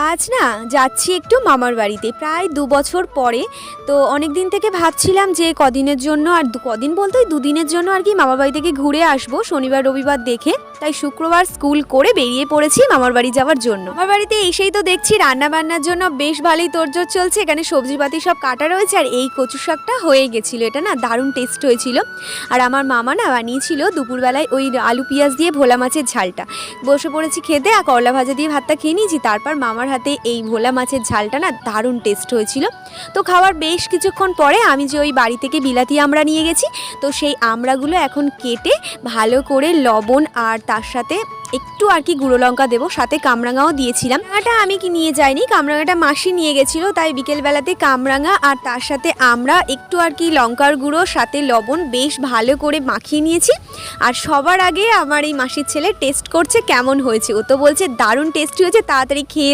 আজ না যাচ্ছি একটু মামার বাড়িতে প্রায় ২ বছর পরে। তো অনেক দিন থেকে ভাবছিলাম যে কদিনের জন্য আর কদিন বলতে ওই দুদিনের জন্য আর কি মামার বাড়ি থেকে ঘুরে আসবো শনিবার রবিবার দেখে। তাই শুক্রবার স্কুল করে বেরিয়ে পড়েছি মামার বাড়ি যাওয়ার জন্য। মামার বাড়িতে এসেই তো দেখছি রান্না বান্নার জন্য বেশ ভালোই তোড়জোড় চলছে। এখানে সবজিপাতি সব কাটা রয়েছে আর এই কচু শাকটা হয়ে গেছিলো, এটা না দারুণ টেস্ট হয়েছিল। আর আমার মামা না বানিয়েছিল দুপুরবেলায় ওই আলু পেঁয়াজ দিয়ে ভোলা মাছের ঝালটা। বসে পড়েছি খেতে আর করলা ভাজা দিয়ে ভাতটা খেয়ে নিয়েছি। তারপর মামার হাতে এই ভোলা মাছের ঝালটা না দারুণ টেস্ট হয়েছিল। তো খাওয়ার বেশ কিছুক্ষণ পরে আমি যে ওই বাড়ি থেকে বিলাতি আমড়া নিয়ে গেছি, তো সেই আমড়াগুলো এখন কেটে ভালো করে লবণ আর তার সাথে একটু আর কি গুঁড়ো লঙ্কা দেবো, সাথে কামরাঙাও দিয়েছিলাম। এটা আমি কি নিয়ে যাইনি, কামরাঙাটা মাসি নিয়ে গেছিলো। তাই বিকেলবেলাতে কামরাঙা আর তার সাথে আমরা একটু আর কি লঙ্কার গুঁড়ো সাথে লবণ বেশ ভালো করে মাখিয়ে নিয়েছি। আর সবার আগে আমার এই মাসির ছেলে টেস্ট করছে কেমন হয়েছে। ও তো বলছে দারুণ টেস্টি হয়েছে, তাড়াতাড়ি খেয়ে